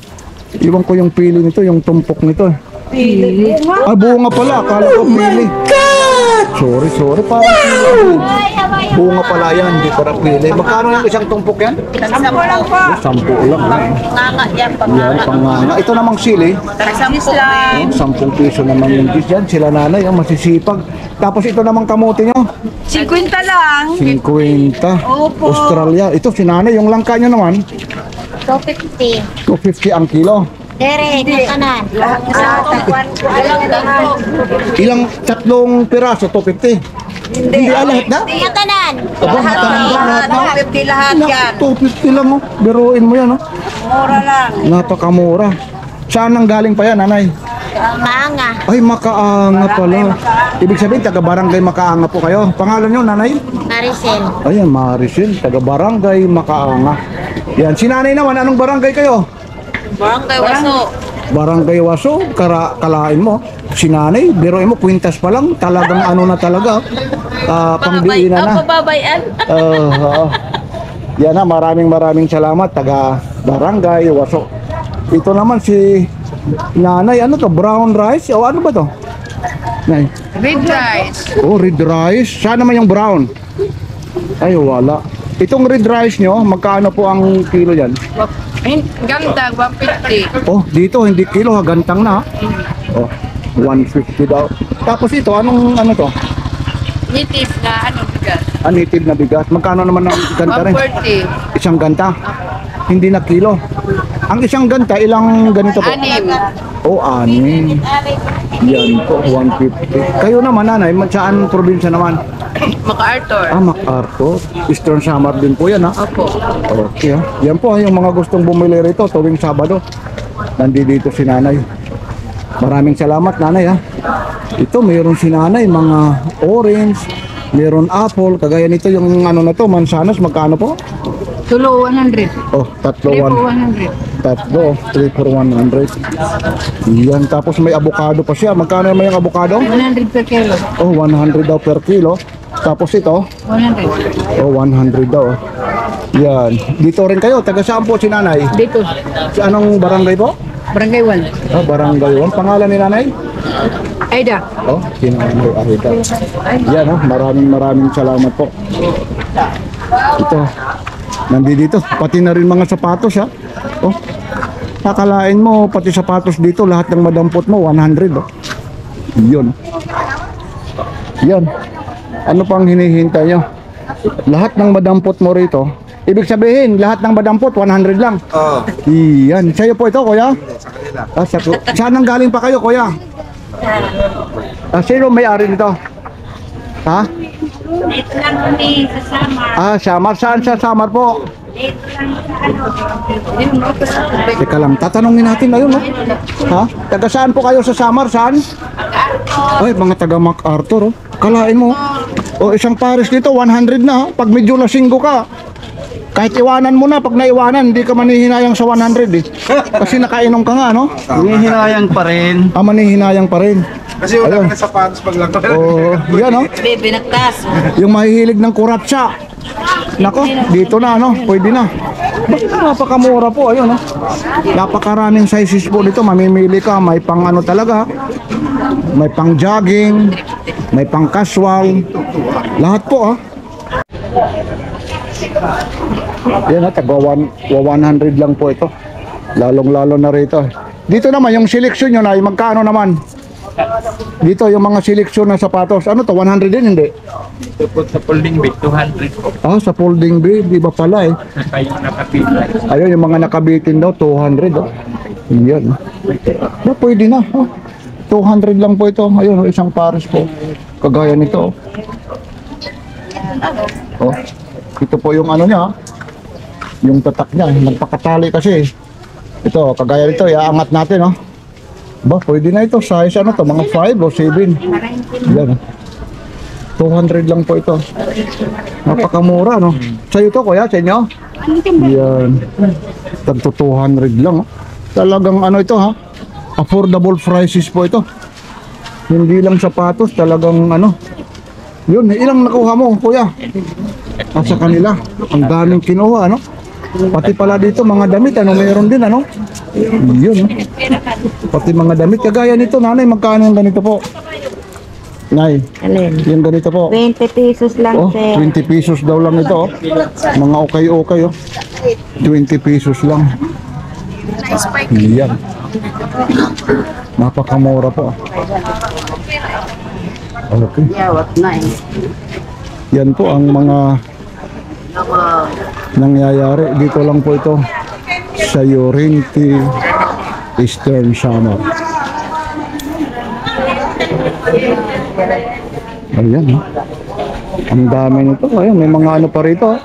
Iwan ko yung pili nito, yung tumpok nito. Pili? Bunga pala, akala ko pili. Sorry, parang pili. Bunga pala yan, hindi para pili. Magkano yung isang tumpok yan? 10 lang po. 10 lang. Nganga yan, Yan, panganga. Ito namang sili. 10 lang. 10 piso naman yung dish yan. Sila nanay, ang masisipag. Tapos ito namang kamote nyo. 50 lang. 50. Opo. Australia. Ito si nanay, yung langka nyo naman. 250. 250 ang kilo. Dere, kanan. Ilang tatlong piraso, 250. Hindi lahat na? Kanan. Lahat na. 250 lahat yan. 250 lang, oh. Biruin mo yan, oh. Mura lang. Napakamura. Saan nang galing pa yan, nanay? Maanga. Ay, Makaanga pala. Ibig sabihin, taga-barangay Makaanga po kayo. Pangalan nyo, nanay? Maricel. Ayan, Maricel, taga-barangay Makaanga. Yan, si nanay naman, anong barangay kayo? Barangay Waso. Barangay Waso, kalain mo. Si nanay, biroin mo, kwintas pa lang, talagang ano na talaga. Pangdiinan na. Pababayan. Oo. Yan na, maraming salamat, taga-barangay Waso. Ito naman si nanay, ano to, brown rice? O ano ba to? Nay. Red rice. Oh, red rice. Saan naman yung brown? Ay, wala. Itong red rice nyo, magkano po ang kilo yan? Ganda, 150. Oh, dito hindi kilo, gantang na. Oh, 150 daw. Tapos ito, anong ano to? Native na bigas. Native na bigas. Magkano naman ang ganta rin? 140. Isang ganta. Hindi na kilo. Ang isang ganta, ilang ganito po? Anim. Oh, 6. Yan po, 150. Kayo naman, nanay, saan probinsya naman? MacArthur. MacArthur. Eastern Samar din po yan, ha? Opo. Okay, ha? Yan po, yung mga gustong bumili rito tuwing Sabado. Nandito si nanay. Maraming salamat, nanay, ha? Ito, mayroon si nanay, mga orange, mayroon apple, kagaya nito yung ano na to, mansanas, magkano po? Tulo 100. Oh, tatlo, 100. tatlo, 3 for 100. Yan, tapos may avocado pa siya. Magkano naman yung avocado? 100 per kilo. Oh, 100 daw per kilo. Tapos ito, 100. oh, 100 daw. Yan. Dito rin kayo, taga saan po si nanay? Dito. Si anong barangay po? Barangay 1. Oh, barangay 1. Pangalan ni nanay? Aida. Oh, si nanay Ahita. Yan, oh, maraming salamat po. Ito. Nandito, pati na rin mga sapatos, ha. Oh. Akalain mo pati sapatos dito, lahat ng madampot mo 100, oh. 'Yun. Yan. Ano pang hinihintay nyo? Lahat ng madampot mo rito, ibig sabihin, lahat ng madampot 100 lang. Oo. Yan. Sa'yo po ito, kuya? Saan nang galing pa kayo, kuya? Sino may-ari nito? Ha? Dito lang kami sa Samar. Samar. Saan sa Samar po? Dito lang sa Teka lang, tatanungin natin ayun, no? Ha? Taga saan po kayo sa Samar? Saan? Ay, mga taga MacArthur, oh. Kalain mo. O, isang pares dito, 100 na, ha? Pag medyo lasinggo ka, kahit iwanan mo na, pag naiwanan, hindi ka manihinayang sa 100, eh. Kasi nakainom ka nga, no? Hinihinayang pa rin. Manihinayang pa rin. Kasi wala ka na sapatos pag lang. Oh, yan, no? Bebe, nagtas. Yung mahihilig ng kuratsa. Nako, dito na, no? Pwede na. Napakamura po, ayun, no? Napakaraming sizes po dito. Mamimili ka, may pang ano talaga. May pang jogging, may pang casual. Lahat po, ah. Yan, taga 100 lang po ito. Lalong-lalo na rito. Dito naman, yung seleksyon nyo na, magkano naman? Dito, yung mga seleksyon ng sapatos. Ano to, 100 din, hindi? Ito po sa folding bed, 200 po. Sa folding bed, di ba pala, eh? Kayo nakapila. Ayun, yung mga nakabitin daw, 200, oh. Yan. Pwede na, oh. 200 lang po ito. Ayun, isang pares po. Kagaya nito, oh. Ito po yung ano niya, yung tatak niya. Nagpakatali kasi. Ito, kagaya nito, iaangat natin, oh. Ba, pwede na ito. Size ano to, mga 5 o 7. Yan. 200 lang po ito. Napakamura, no? Sa'yo to, kuya? Sa inyo? Yan. Tagto 200 lang, oh. Talagang ano ito, ha? Affordable prices po ito. Hindi lang sapatos, talagang ano. Yun, ilang nakuha mo, kuya? Sa kanila. Ang daming kinuha, ano? Pati pala dito mga damit, ano, mayroon din, ano? Yun, pati mga damit. Kagaya nito, nanay, magkano yung ganito po? Nay, Alin? yung ganito po. 20 pesos lang, Oh, sir. 20 pesos daw lang ito, oh. Mga okay-okay, oh. 20 pesos lang. Yan. Napakamura po. Okay. Yan po ang mga nangyayari. Dito lang po ito sa Llorente, Eastern Samar. Ayan, oh. Ang dami nito. Ayun, may mga ano pa rito.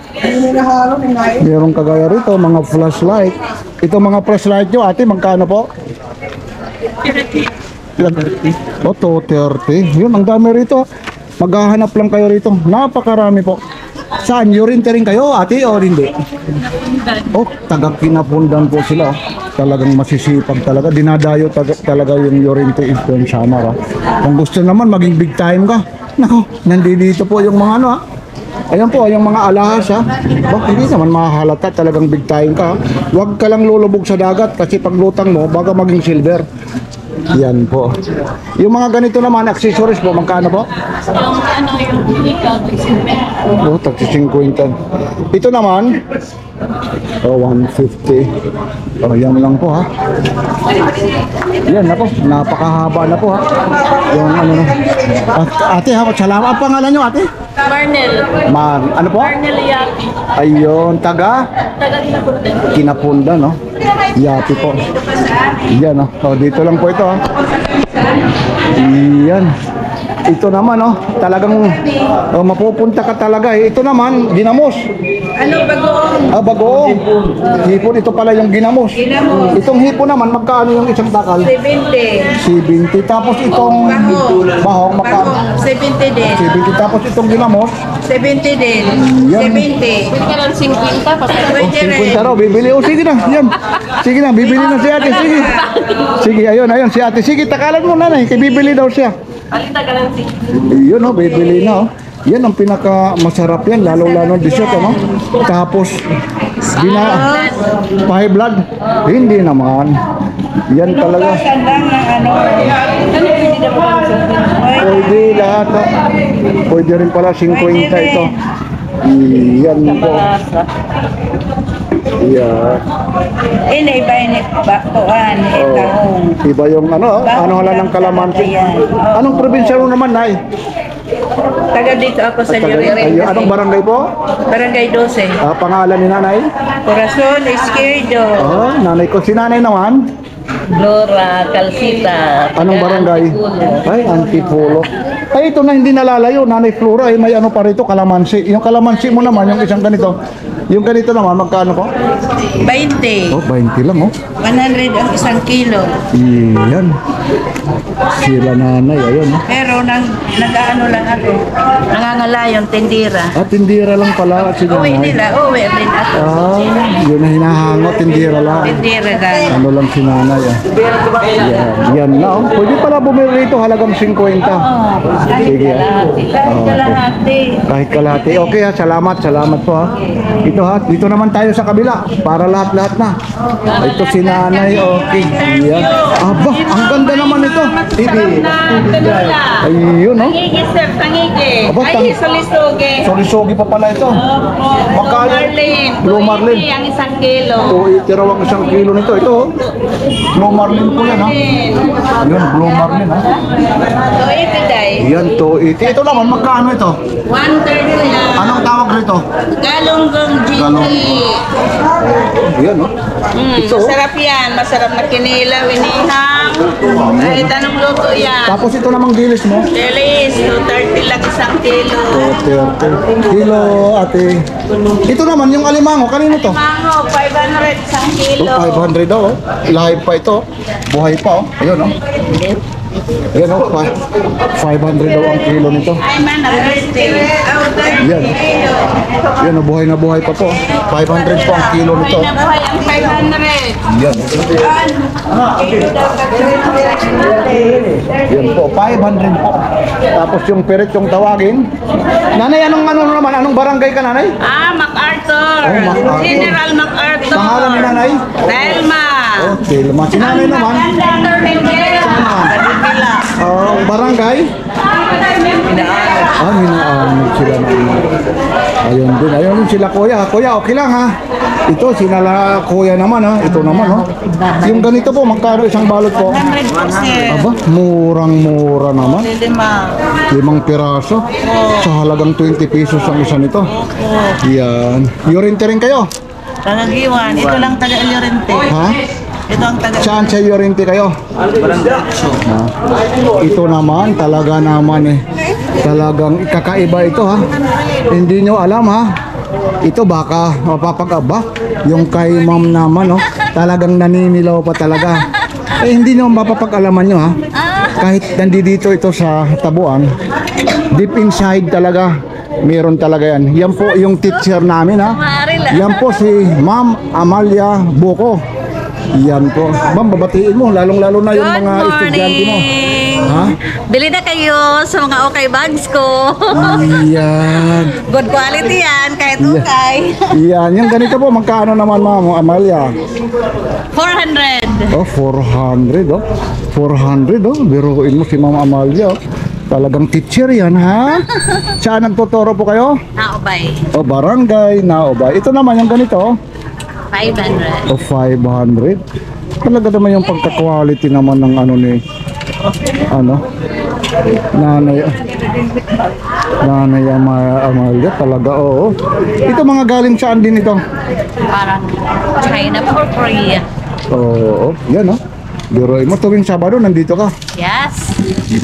Merong kagaya rito, mga flashlight. Ito mga flashlight nyo, ate, magkano po? O, 230. Yun, ang dami rito. Maghahanap lang kayo rito. Napakarami po. Saan? Urinte rin kayo, ate, o hindi? Oh, taga-Kinapundan po sila. Talagang masisipag talaga. Dinadayo talaga yung Urinte Eastern Samar. Kung gusto naman maging big time ka, nako, nandito po yung mga ano ha. Ayan po, yung mga alahas ha. Hindi naman mahalata, talagang big time ka. Huwag ka lang lulubog sa dagat kasi pag lutang mo, baka maging silver. Yan po. Yung mga ganito naman, accessories po, magkano po? Yung ikaw, Oh, tagsi 50. Ito naman, 150. Oh, yan lang po ha. Yan na po, napakahaba na po ha. Yung ano na. Ate ha, salamat. Ang pangalan nyo ate? Marnel. Ano po? Marnel Yapi. Ayun, taga Taga-Kinapundan. Kinapundan, no? Yapi po. Yan, no? Oh, dito lang po ito, ha? Yan. Ito naman, no? Talagang mapupunta ka talaga, eh. Ito naman, ginamos. Ano, bagoong? Bagoong. Hipon, ito pala yung ginamos. Ginamos. Itong hipon naman, magkano yung isang takal? 70. 70. Tapos itong bahong, magkano? 70 din. 70. Tapos itong ginamos, 70 din. Yan. 70. Pwede ka lang 50 pa. Pwede rin. 50 raw, bibili. Oh, sige na, yan. Sige na, bibili na si ate. Sige. Sige, ayun, si ate. Sige, takalan mo nanay, kay bibili daw siya. Alita ka lang 50. Yun, oh, bibili na, oh. Yan ang pinaka masarap yan, lalo-lalo dessert, ano? Tapos, high blood? Hindi naman. Yan talaga. Pwede lahat, oh. Pwede rin pala 50 ito. Yan po. Yeah. Ini iba ini bakuan, tahong. Iba yung ano hala ng kalamansi. Anong probinsya mo naman, Nay? Taga dito ako sa Llorente. Anong barangay po? Barangay 12. Pangalan ni Nanay? Corazon Izquierdo. Oh, nanay ko. Si Nanay naman? Flora Calcita. Anong barangay? Ay, Antipolo. Ay, ito na hindi nalalayo. Nanay Flora, ay may ano pa rito, kalamansi. Yung kalamansi mo naman, yung isang ganito. Yung ganito naman, magkano ko? 20. Oh, 20 lang, oh. 100 ang isang kilo. Iyan. Sila nanay, ayun, oh. Pero nag-ano lang ako. Nangangala yung tindira. Tindira lang pala si Uwi nanay. nila, uwi rin ako. Yun na hinahangot, tindira lang. Tindira lang. Ano lang si nanay, ah. Yan na, oh. Pwede pala bumili rito, halagang 50. Sige, ah. Kahit kalahati. Kahit kalahati. Okay, ha. Salamat po, ha. Ito, ha. Dito naman tayo sa kabila para lahat-lahat na. Ito si nanay, okay. Yan. Aba, ang ganda naman ito. TV. Ayun, no? Tangigi, sir, tangigi. Aba, Ay, solisugi. Sorry-sogi pa pala ito. Magkano? Marlin. Blue Marlin. ang isang kilo. O, itiraw ang isang kilo nito. Ito, oh. Blue Marlin po yan, ha. Yun, Blue Marlin, ha. So, ito day. Yan, 280. Ito naman, magkano ito? 130 lang. Anong tawag rito? Galunggong Galong. GT. Yan, no? Ito, oh. Masarap yan. Masarap na kinilaw, inihang. Kahit anong luto yan. Tapos ito namang dilis mo. Delis, 230 lang isang kilo. 230 kilo, ate. Ito naman, yung alimango, kanino to? Mango, 500 isang kilo. 500 daw, oh. Live pa ito. Buhay pa, oh. Ayun, oh. Yan, oh. 500 daw ang kilo nito. Ay man, Yan. Yan, oh. Buhay na buhay pa po. 500 po ang kilo nito. Buhay ang 500. Yan. Yan po, 500 po. Tapos yung pirit yung tawagin. Nanay, anong naman? Anong barangay ka, nanay? MacArthur. Oh, MacArthur. General MacArthur. Pangalan ni nanay? Telma. Oh, Telma. Si nanay naman? Barangay? Minaanod sila naman. Ayun din sila kuya. Kuya, okay lang ha. Ito, sinala kuya naman ha. Ito naman ha. Yung ganito po, magkano isang balot po? 100 po, sir. Aba, murang-mura naman. 5 piraso. Sa halagang 20 pesos ang isa nito. Yan. Yorente rin kayo? Tagagiwan. Ito lang taga Llorente. Ha? Ito ang taga Saan sa Yorente kayo? Ito naman, talaga naman eh. Talagang kakaiba ito ha. Hindi nyo alam ha. Ito baka mapapag-aba. Yung kay ma'am naman, no? Talagang naninilaw pa talaga. Hindi nyo mapapag-alaman nyo ha. kahit nandito ito sa Tabuan, deep inside talaga, meron talaga yan. Yan po yung teacher namin ha. Yan po si Ma'am Amalia Buko. Yan po. Ma'am, babatiin mo, lalong-lalo na yung mga estudyante mo. Ha? Bili na kayo sa mga okay bags ko. Yan. Good quality yan, kahit okay. Yan. Yung ganito po, magkano naman Ma'am Amalia? 400. Oh, 400 oh. 400 oh. Biruin mo si Ma'am Amalia oh. Talagang teacher yan ha. Saan nagtuturo po kayo? Naubay. O barangay, Naobay. Ito naman yung ganito oh. 500. O 500. Talaga naman yung pagka-quality naman ng ano ni Nanay Amalia talaga oo. Ito mga galing saan din ito? Parang China or Korea. Oo, yan oh. Biruin mo tuwing Sabado nandito ka. Yes.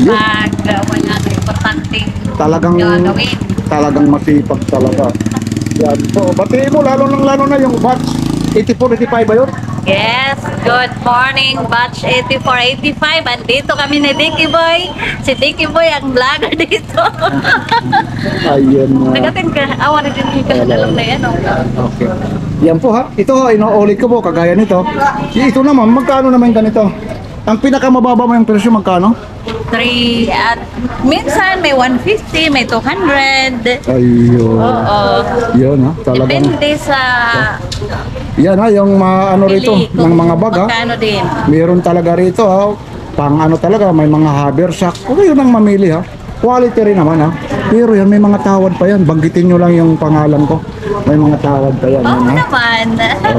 Pag wala na importanteng gagawin. Talagang masipag talaga. Yan po. Batiin mo lalo na yung batch 84, 85 ba yun? Yes, good morning, batch 84-85. Andito kami ni Dicky Boy. Si Dicky Boy ang vlogger dito. Ayun na. Nagatin ka, awan na din ka alam na yan. Okay. Yan po ha. Ito inuulit ko po kagaya nito. Ito naman, magkano naman ganito? Ang pinakamababa mo yung presyo magkano? 3 at minsan may 150, may 200. Ayun. Oo. Yun ha. Talagang. Depende sa Yan ha, yung ano rito, pili ng mga bag ha. magkano din. Meron talaga rito ha. Pang ano talaga, may mga haversack. Okay yun ang mamili ha. Quality rin naman ha. Pero yan, may mga tawad pa yan. Banggitin nyo lang yung pangalan ko. May mga tawad pa yan. Oo Yan, ha? naman.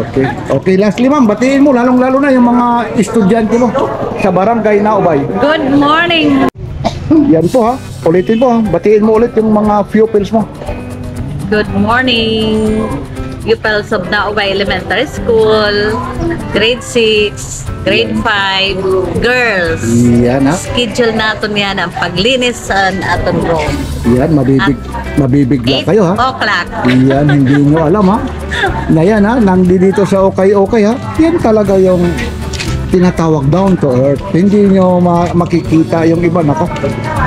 Okay. Okay, lastly ma'am, batiin mo, lalong-lalo na yung mga estudyante mo sa barangay Naobay. Good morning. Yan po ha. Ulitin po ha. Batiin mo ulit yung mga pupils mo. Good morning. Pupils of Naubay Elementary School, grade 6, grade 5, girls. Yan ha. Schedule natin yan ang paglinis sa aton room. Yan, mabibigla 8 kayo ha. o'clock. Yan, hindi nyo alam ha. Na yan ha, nandito sa okay ha. Yan talaga yung tinatawag down to earth. Hindi nyo makikita yung iba. Nako,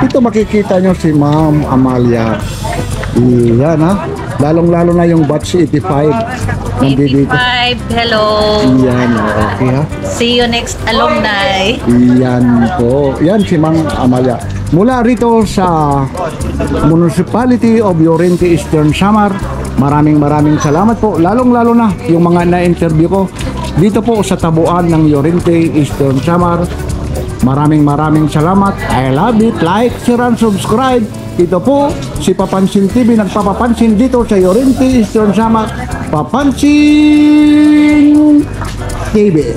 ito makikita nyo si Ma'am Amalia. Yan ha. Lalong-lalo na yung batch 85. Nandito. 85, hello. Yan, okay ha. See you next alumni. Yan po. Yan si Ma'am Amalia. Mula rito sa Municipality of Llorente Eastern Samar, maraming salamat po. Lalong-lalo na yung mga na-interview ko dito po sa Tabuan ng Llorente Eastern Samar. Maraming salamat. I love it. Like, share, and subscribe. Ito po si Papansin TV, nagpapapansin dito sa Llorente Eastern Samar. Papansin TV.